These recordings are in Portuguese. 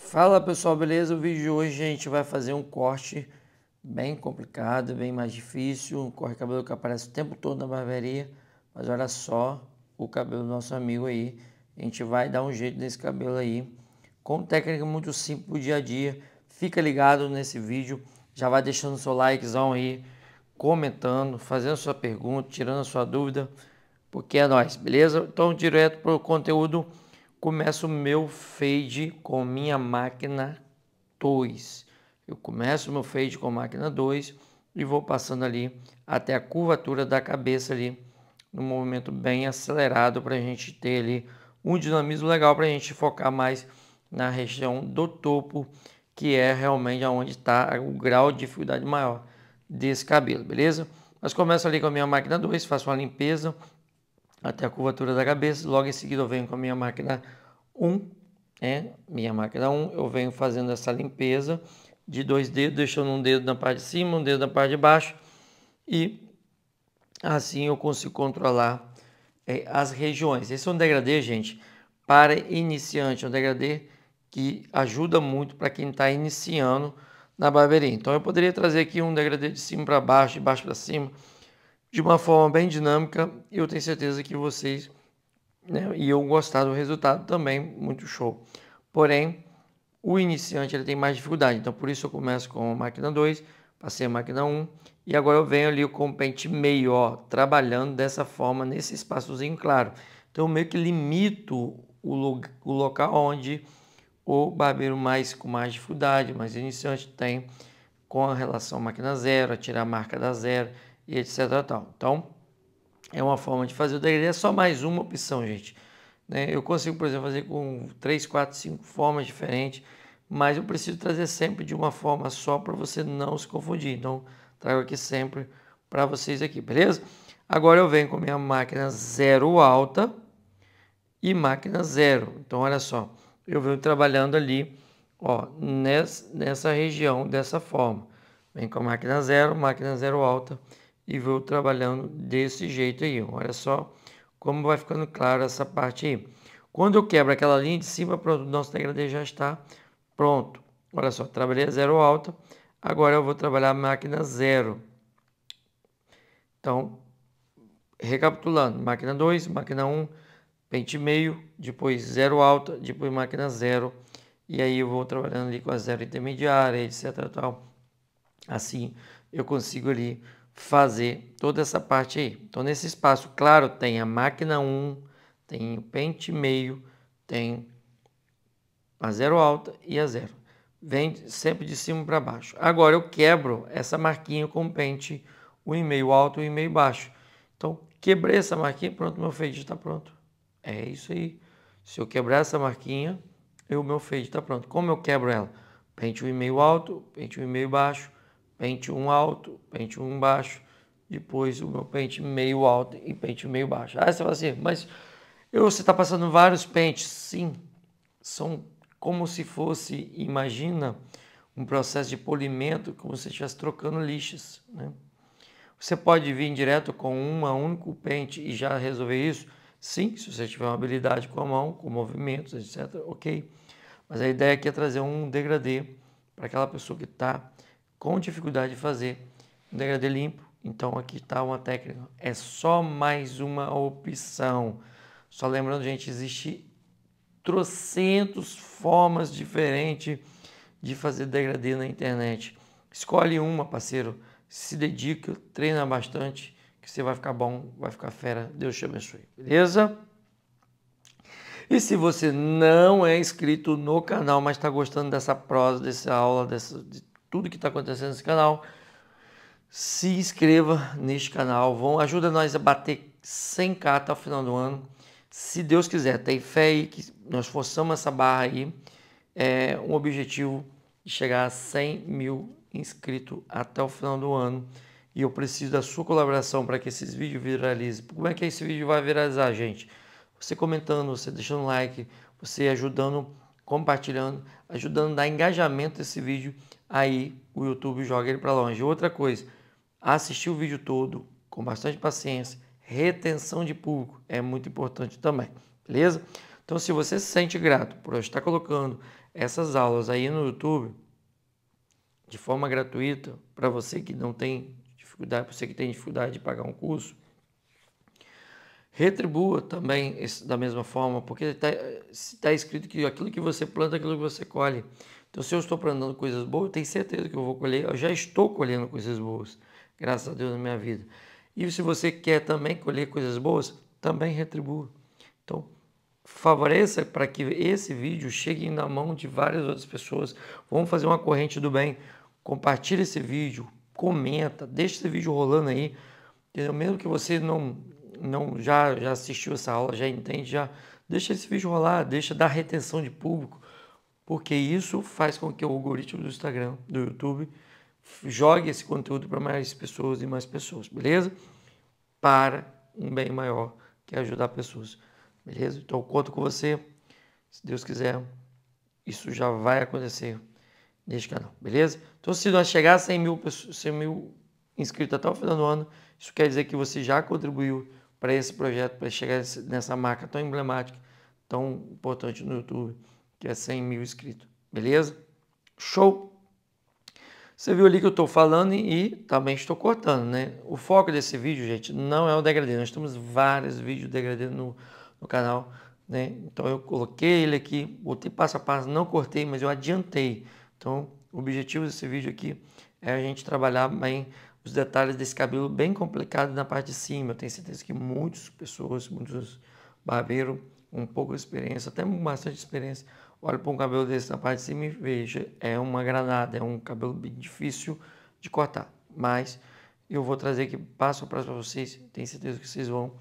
Fala pessoal, beleza? O vídeo de hoje a gente vai fazer um corte bem complicado, bem mais difícil, um corte de cabelo que aparece o tempo todo na barbearia, mas olha só o cabelo do nosso amigo aí, a gente vai dar um jeito nesse cabelo aí, com técnica muito simples pro dia a dia. Fica ligado nesse vídeo, já vai deixando seu likezão aí, comentando, fazendo sua pergunta, tirando a sua dúvida, porque é nóis, beleza? Então direto pro conteúdo. Começo o meu fade com minha máquina 2. Eu começo o meu fade com a máquina 2 e vou passando ali até a curvatura da cabeça ali, num movimento bem acelerado para a gente ter ali um dinamismo legal, para a gente focar mais na região do topo, que é realmente onde está o grau de dificuldade maior desse cabelo, beleza? Mas começo ali com a minha máquina 2, faço uma limpeza até a curvatura da cabeça. Logo em seguida eu venho com a minha máquina 1, minha máquina 1, eu venho fazendo essa limpeza de 2 dedos, deixando um dedo na parte de cima, um dedo na parte de baixo, e assim eu consigo controlar as regiões. Esse é um degradê, gente, para iniciante, é um degradê que ajuda muito para quem está iniciando na barbearia. Então eu poderia trazer aqui um degradê de cima para baixo, de baixo para cima, de uma forma bem dinâmica, e eu tenho certeza que vocês, e eu gostar do resultado também, muito show. Porém, o iniciante ele tem mais dificuldade, então por isso eu começo com a máquina 2, passei a máquina 1, e agora eu venho ali com o pente meio, ó, trabalhando dessa forma, nesse espaçozinho claro. Então eu meio que limito o local onde o barbeiro com mais dificuldade, mais iniciante tem, com a relação máquina 0, a tirar a marca da 0 e etc. Tal. Então, é uma forma de fazer o degradê, é só mais uma opção, gente. Eu consigo, por exemplo, fazer com 3, 4, 5 formas diferentes, mas eu preciso trazer sempre de uma forma só para você não se confundir. Então, trago aqui sempre para vocês aqui, beleza? Agora eu venho com minha máquina 0 alta e máquina 0. Então, olha só, eu venho trabalhando ali, ó, nessa região, dessa forma. Vem com a máquina 0 alta, e vou trabalhando desse jeito aí. Olha só como vai ficando claro essa parte aí. Quando eu quebro aquela linha de cima, pronto, o nosso degradê já está pronto. Olha só, trabalhei a 0 alta, agora eu vou trabalhar a máquina 0. Então, recapitulando, máquina 2, máquina 1, pente meio, depois 0 alta, depois máquina 0, e aí eu vou trabalhando ali com a 0 intermediária, etc. Tal. Assim eu consigo ali fazer toda essa parte aí. Então nesse espaço, claro, tem a máquina 1, tem o pente meio, tem a 0 alta e a 0. Vem sempre de cima para baixo. Agora eu quebro essa marquinha com o pente 1,5 alto e 1,5 baixo. Então quebrei essa marquinha, pronto, meu fade está pronto. É isso aí. Se eu quebrar essa marquinha, o meu fade está pronto. Como eu quebro ela? Pente 1,5 alto, pente 1,5 baixo, pente 1 alto, pente 1 baixo, depois o meu pente meio alto e pente meio baixo. Aí você fala assim, mas você está passando vários pentes? Sim, são como se fosse, imagina, um processo de polimento, como se você estivesse trocando lixas, né? Você pode vir direto com um único pente e já resolver isso? Sim, se você tiver uma habilidade com a mão, com movimentos, etc, ok. Mas a ideia aqui é trazer um degradê para aquela pessoa que está com dificuldade de fazer um degradê limpo. Então aqui está uma técnica, é só mais uma opção. Só lembrando, gente, existe trocentas formas diferentes de fazer degradê na internet. Escolhe uma, parceiro, se dedica, treina bastante, que você vai ficar bom, vai ficar fera. Deus te abençoe, beleza? E se você não é inscrito no canal, mas está gostando dessa prosa, dessa aula, de tudo que está acontecendo nesse canal, se inscreva neste canal, ajuda nós a bater 100k até o final do ano. Se Deus quiser, tem fé aí que nós forçamos essa barra aí. É um objetivo de chegar a 100 mil inscritos até o final do ano. E eu preciso da sua colaboração para que esses vídeos viralizem. Como é que esse vídeo vai viralizar, gente? Você comentando, você deixando like, você ajudando, compartilhando, ajudando a dar engajamento a esse vídeo. Aí o YouTube joga ele para longe. Outra coisa, assistir o vídeo todo com bastante paciência, retenção de público é muito importante também, beleza? Então, se você se sente grato por eu estar colocando essas aulas aí no YouTube, de forma gratuita, para você que não tem dificuldade, para você que tem dificuldade de pagar um curso, retribua também da mesma forma, porque está escrito que aquilo que você planta, aquilo que você colhe. Então, se eu estou plantando coisas boas, eu tenho certeza que eu vou colher, eu já estou colhendo coisas boas, graças a Deus, na minha vida. E se você quer também colher coisas boas, também retribua. Então, favoreça para que esse vídeo chegue na mão de várias outras pessoas. Vamos fazer uma corrente do bem. Compartilhe esse vídeo, comenta, deixa esse vídeo rolando aí, entendeu? Mesmo que você não já assistiu essa aula, já entende, já deixa esse vídeo rolar, deixa dar retenção de público, porque isso faz com que o algoritmo do Instagram, do YouTube, jogue esse conteúdo para mais pessoas e mais pessoas, beleza? Para um bem maior, que é ajudar pessoas, beleza? Então eu conto com você, se Deus quiser, isso já vai acontecer neste canal, beleza? Então se nós chegar a 100 mil inscritos até o final do ano, isso quer dizer que você já contribuiu para esse projeto, para chegar nessa marca tão emblemática, tão importante no YouTube, que é 100 mil inscritos, beleza? Show! Você viu ali que eu estou falando e também estou cortando, né? O foco desse vídeo, gente, não é o degradê. Nós temos vários vídeos de degradê no canal, né? Então eu coloquei ele aqui, botei passo a passo, não cortei, mas eu adiantei. Então o objetivo desse vídeo aqui é a gente trabalhar bem os detalhes desse cabelo bem complicado na parte de cima. Eu tenho certeza que muitas pessoas, muitos barbeiros, com pouca experiência, até bastante experiência, olha para um cabelo desse na parte de cima e veja, é uma granada, é um cabelo bem difícil de cortar. Mas eu vou trazer aqui passo a passo para vocês, tenho certeza que vocês vão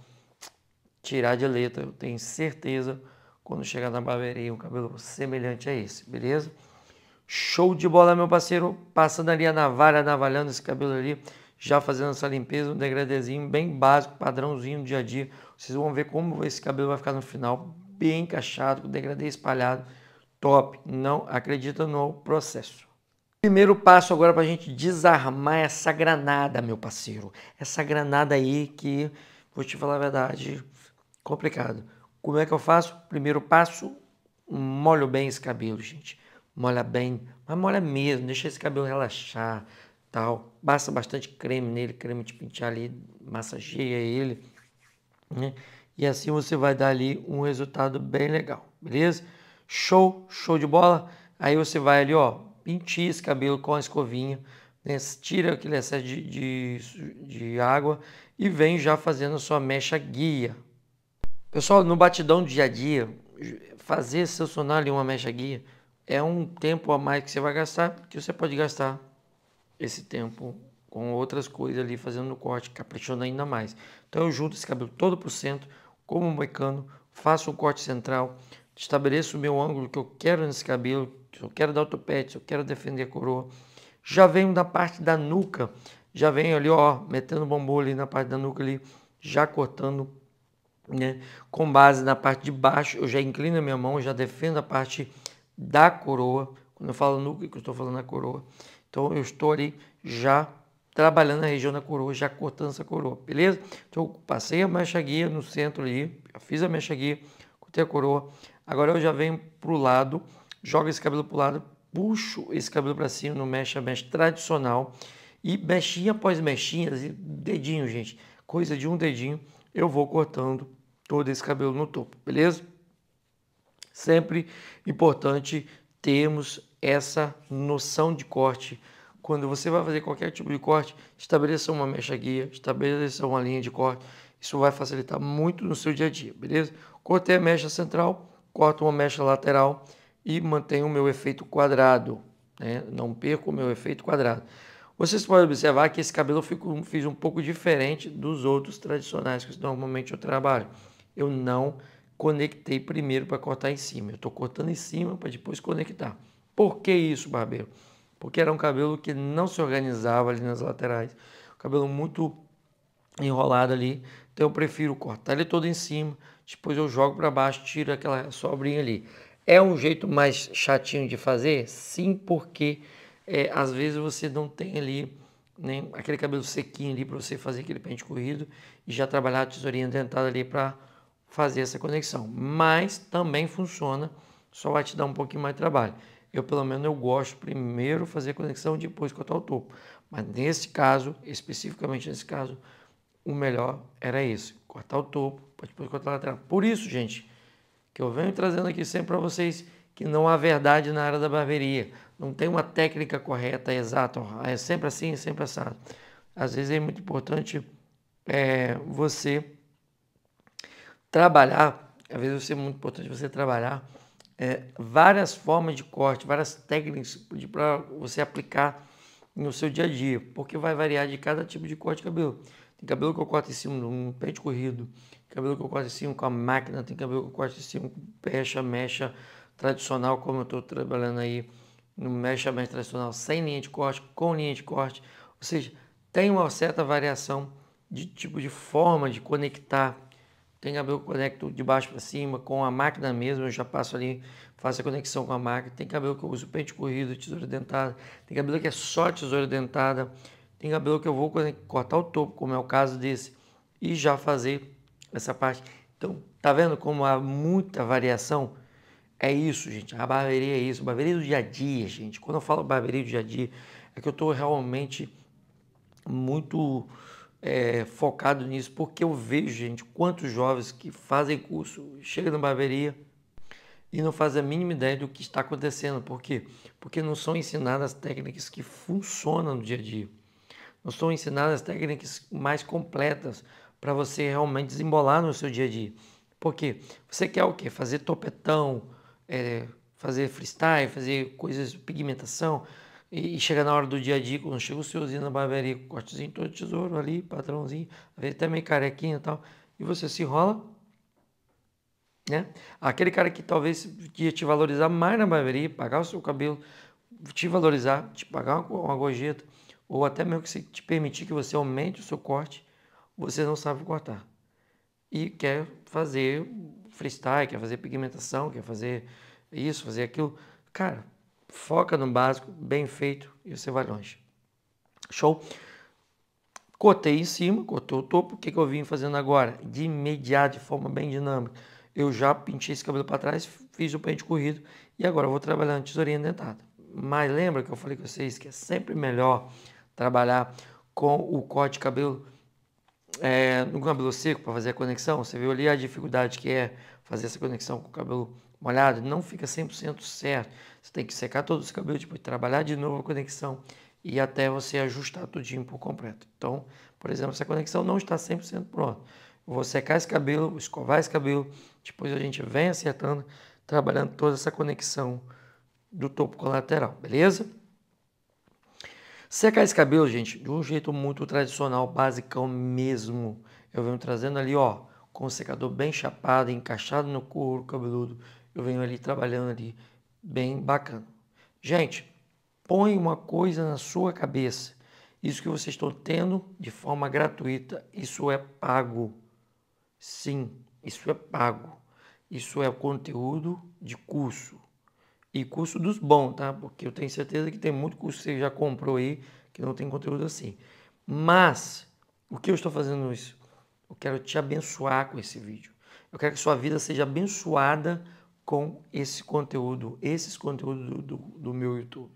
tirar de letra, eu tenho certeza, quando chegar na barbearia, um cabelo semelhante a esse, beleza? Show de bola, meu parceiro, passando ali a navalha, navalhando esse cabelo ali, já fazendo essa limpeza, um degradezinho bem básico, padrãozinho do dia a dia. Vocês vão ver como esse cabelo vai ficar no final, bem encaixado, com degradê espalhado, top. Não acredita no processo. Primeiro passo agora para a gente desarmar essa granada, meu parceiro. Essa granada aí que, vou te falar a verdade, complicado. Como é que eu faço? Primeiro passo, molho bem esse cabelo, gente. Molha bem, mas molha mesmo, deixa esse cabelo relaxar, tal. Passa bastante creme nele, creme de pentear ali, massageia ele, né? E assim você vai dar ali um resultado bem legal, beleza? Show, show de bola. Aí você vai ali, ó, penteia esse cabelo com a escovinha, né? Tira aquele excesso de água e vem já fazendo a sua mecha guia. Pessoal, no batidão do dia a dia, fazer selecionar ali uma mecha guia é um tempo a mais que você vai gastar, que você pode gastar esse tempo com outras coisas ali, fazendo no corte, caprichando ainda mais. Então eu junto esse cabelo todo pro centro, como um moicano, faço um corte central, estabeleço o meu ângulo que eu quero nesse cabelo, se eu quero dar o topete, se eu quero defender a coroa. Já venho da parte da nuca, já venho ali, ó, metendo bombom ali na parte da nuca ali, já cortando, né? Com base na parte de baixo, eu já inclino a minha mão, já defendo a parte da coroa. Quando eu falo nuca, eu estou falando a coroa. Então eu estou ali já trabalhando na região da coroa, já cortando essa coroa, beleza? Então eu passei a mecha guia no centro ali, já fiz a mecha guia, cortei a coroa. Agora eu já venho pro lado, jogo esse cabelo pro lado, puxo esse cabelo para cima no mecha tradicional e mechinha após mechinha, dedinho, gente, coisa de um dedinho, eu vou cortando todo esse cabelo no topo, beleza? Sempre importante termos essa noção de corte. Quando você vai fazer qualquer tipo de corte, estabeleça uma mecha guia, estabeleça uma linha de corte. Isso vai facilitar muito no seu dia a dia, beleza? Cortei a mecha central, corto uma mecha lateral e mantenho o meu efeito quadrado, né? Não perco o meu efeito quadrado. Vocês podem observar que esse cabelo eu fiz um pouco diferente dos outros tradicionais que normalmente eu trabalho. Eu não conectei primeiro para cortar em cima. Eu estou cortando em cima para depois conectar. Por que isso, barbeiro? Porque era um cabelo que não se organizava ali nas laterais. Um cabelo muito enrolado ali. Então eu prefiro cortar ele todo em cima. Depois eu jogo para baixo, tiro aquela sobrinha ali. É um jeito mais chatinho de fazer? Sim, porque às vezes você não tem ali, né, aquele cabelo sequinho ali para você fazer aquele pente corrido e já trabalhar a tesourinha dentada ali para fazer essa conexão, mas também funciona só vai te dar um pouquinho mais de trabalho. Eu, pelo menos, eu gosto primeiro fazer a conexão, depois cortar o topo. Mas nesse caso, especificamente nesse caso, o melhor era esse, cortar o topo, para depois cortar a lateral. Por isso, gente, que eu venho trazendo aqui sempre para vocês que não há verdade na área da barbearia. Não tem uma técnica correta, exata. É sempre assim, é sempre assado. Às vezes é muito importante você trabalhar, às vezes é muito importante você trabalhar várias formas de corte, várias técnicas para você aplicar no seu dia a dia, porque vai variar de cada tipo de corte de cabelo. Tem cabelo que eu corto em cima de um pente corrido, tem cabelo que eu corto em cima com a máquina, tem cabelo que eu corto em cima com mecha tradicional, como eu estou trabalhando aí no mecha tradicional, sem linha de corte, com linha de corte. Ou seja, tem uma certa variação de tipo de forma de conectar. Tem cabelo que eu conecto de baixo para cima com a máquina mesmo, eu já passo ali, faço a conexão com a máquina. Tem cabelo que eu uso pente corrido, tesoura dentada. Tem cabelo que é só tesoura dentada. Tem cabelo que eu vou cortar o topo, como é o caso desse, e já fazer essa parte. Então, tá vendo como há muita variação? É isso, gente. A barbearia é isso. A barbearia do dia a dia, gente. Quando eu falo barbearia do dia a dia, é que eu estou realmente muito focado nisso, porque eu vejo, gente, quantos jovens que fazem curso, chegam na barbearia e não fazem a mínima ideia do que está acontecendo. Por quê? Porque não são ensinadas as técnicas que funcionam no dia a dia. Não são ensinadas as técnicas mais completas para você realmente desembolar no seu dia a dia. Por quê? Você quer o quê? Fazer topetão, fazer freestyle, fazer coisas de pigmentação, e chega na hora do dia a dia, quando chega o senhorzinho na barbearia, com cortezinho todo tesouro ali, padrãozinho, às vezes até meio carequinha e tal, e você se enrola, né? Aquele cara que talvez ia te valorizar mais na barbearia, pagar o seu cabelo, te valorizar, te pagar uma gorjeta, ou até mesmo que te permitir que você aumente o seu corte, você não sabe cortar. E quer fazer freestyle, quer fazer pigmentação, quer fazer isso, fazer aquilo. Cara, foca no básico, bem feito, e você vai longe. Show? Cortei em cima, cortei o topo. O que eu vim fazendo agora? De imediato, de forma bem dinâmica. Eu já pintei esse cabelo para trás, fiz o pente corrido e agora eu vou trabalhando tesourinha dentada. Mas lembra que eu falei com vocês que é sempre melhor trabalhar com o corte de cabelo no cabelo seco para fazer a conexão. Você viu ali a dificuldade que é fazer essa conexão com o cabelo molhado? Não fica 100% certo. Você tem que secar todos os cabelos, depois trabalhar de novo a conexão e até você ajustar tudinho por completo. Então, por exemplo, essa conexão não está 100% pronta. Eu vou secar esse cabelo, vou escovar esse cabelo, depois a gente vem acertando, trabalhando toda essa conexão do topo com a lateral, beleza? Secar esse cabelo, gente, de um jeito muito tradicional, basicão mesmo. Eu venho trazendo ali, ó, com o secador bem chapado, encaixado no couro cabeludo. Eu venho ali trabalhando ali, bem bacana. Gente, põe uma coisa na sua cabeça. Isso que vocês estão tendo de forma gratuita, isso é pago. Sim, isso é pago. Isso é conteúdo de curso. E curso dos bons, tá? Porque eu tenho certeza que tem muito curso que você já comprou aí que não tem conteúdo assim. Mas, o que eu estou fazendo isso? Eu quero te abençoar com esse vídeo. Eu quero que sua vida seja abençoada com esse conteúdo, esses conteúdos do meu YouTube.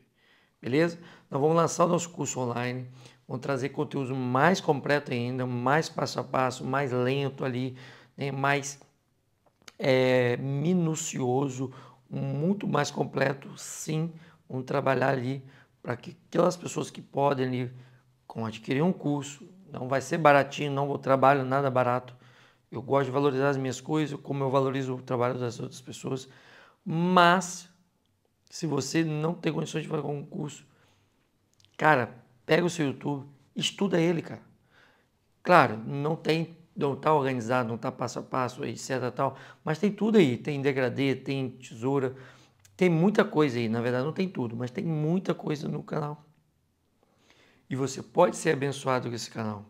Beleza? Nós vamos lançar o nosso curso online, vamos trazer conteúdo mais completo ainda, mais passo a passo, mais lento ali, né? Mais minucioso, muito mais completo, sim, vamos trabalhar ali para que aquelas pessoas que podem ali adquirir um curso, não vai ser baratinho, não vou trabalho nada barato, eu gosto de valorizar as minhas coisas, como eu valorizo o trabalho das outras pessoas, mas se você não tem condições de fazer um curso, cara, pega o seu YouTube, estuda ele, cara. Claro, não está organizado, não está passo a passo, etc. Tal, mas tem tudo aí, tem degradê, tem tesoura, tem muita coisa aí. Na verdade, não tem tudo, mas tem muita coisa no canal. E você pode ser abençoado com esse canal.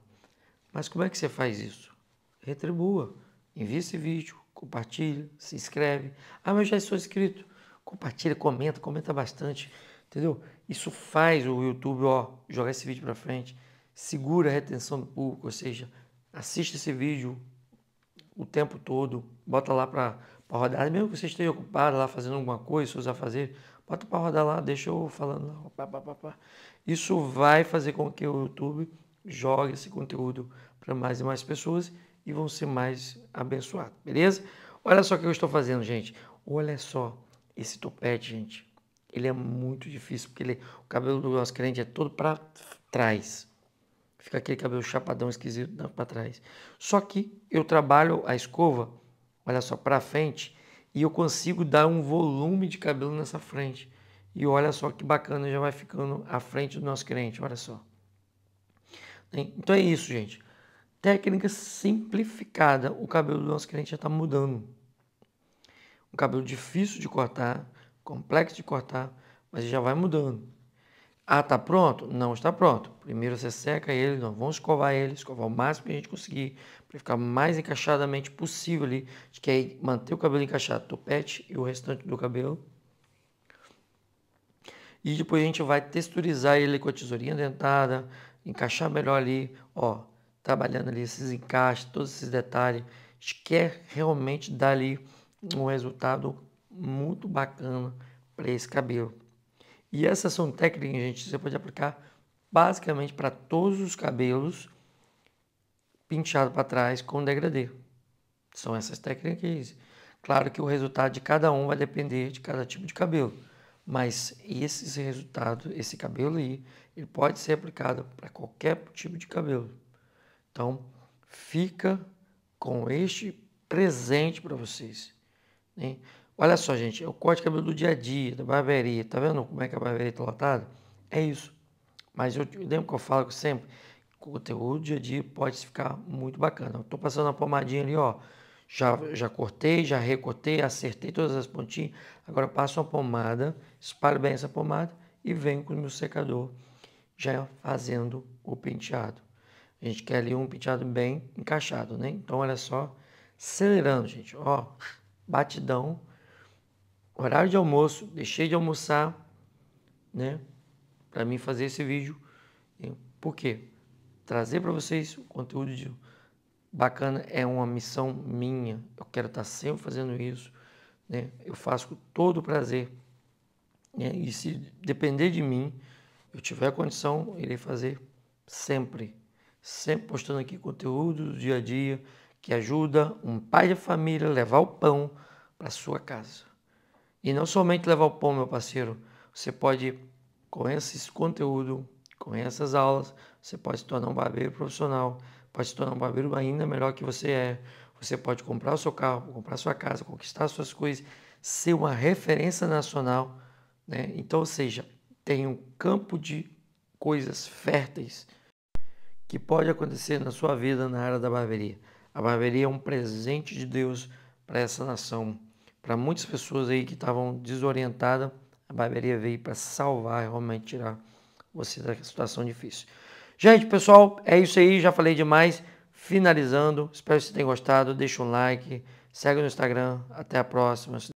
Mas como é que você faz isso? Retribua. Envie esse vídeo, compartilha, se inscreve. Ah, mas eu já sou inscrito. Compartilha, comenta bastante, entendeu? Isso faz o YouTube, jogar esse vídeo para frente, segura a retenção do público, ou seja, assiste esse vídeo o tempo todo, bota lá para para rodar, mesmo que você esteja ocupado lá fazendo alguma coisa, seus afazeres, bota para rodar lá, deixa eu falando lá, pá. Isso vai fazer com que o YouTube jogue esse conteúdo para mais e mais pessoas e vão ser mais abençoados, beleza? Olha só o que eu estou fazendo, gente. Olha só esse topete, gente. Ele é muito difícil, porque o cabelo do nosso crente é todo para trás. Fica aquele cabelo chapadão esquisito para trás. Só que eu trabalho a escova, olha só, para frente, e eu consigo dar um volume de cabelo nessa frente. E olha só que bacana, já vai ficando à frente do nosso crente, olha só. Então é isso, gente. Técnica simplificada, o cabelo do nosso crente já está mudando. Um cabelo difícil de cortar, complexo de cortar, mas já vai mudando. Ah, está pronto? Não está pronto. Primeiro você seca ele, nós vamos escovar ele, escovar o máximo que a gente conseguir, para ficar mais encaixadamente possível ali. A gente quer manter o cabelo encaixado, topete e o restante do cabelo. E depois a gente vai texturizar ele com a tesourinha dentada, encaixar melhor ali, ó, trabalhando ali esses encaixes, todos esses detalhes. A gente quer realmente dar ali um resultado muito bacana para esse cabelo. E essas são técnicas, gente, que você pode aplicar basicamente para todos os cabelos penteados para trás com degradê. São essas técnicas. Claro que o resultado de cada um vai depender de cada tipo de cabelo. Mas esses resultados, esse cabelo aí, ele pode ser aplicado para qualquer tipo de cabelo. Então, fica com este presente para vocês, né? Olha só, gente, é o corte de cabelo do dia a dia, da barbearia. Tá vendo como é que a barbearia está lotada? É isso. Mas eu lembro que eu falo sempre, o conteúdo do dia a dia pode ficar muito bacana. Eu tô passando a pomadinha ali, ó. Já cortei, já recortei, acertei todas as pontinhas. Agora eu passo uma pomada, espalho bem essa pomada e venho com o meu secador já fazendo o penteado. A gente quer ali um penteado bem encaixado, né? Então, olha só, acelerando, gente, ó, batidão. Horário de almoço, deixei de almoçar, né? Para mim fazer esse vídeo. Por quê? Trazer para vocês o conteúdo bacana é uma missão minha. Eu quero estar sempre fazendo isso, né? Eu faço com todo prazer, né? E se depender de mim, eu tiver condição, irei fazer sempre. Sempre postando aqui conteúdo do dia a dia que ajuda um pai de família a levar o pão para sua casa. E não somente levar o pão, meu parceiro, você pode, com esse conteúdo, com essas aulas, você pode se tornar um barbeiro profissional, pode se tornar um barbeiro ainda melhor que você é. Você pode comprar o seu carro, comprar a sua casa, conquistar suas coisas, ser uma referência nacional, né? Então, ou seja, tem um campo de coisas férteis que pode acontecer na sua vida na área da barbearia. A barbearia é um presente de Deus para essa nação. Para muitas pessoas aí que estavam desorientadas, a barbearia veio para salvar, realmente tirar você da situação difícil. Gente, pessoal, é isso aí, já falei demais. Finalizando, espero que você tenha gostado, deixa um like, segue no Instagram, até a próxima.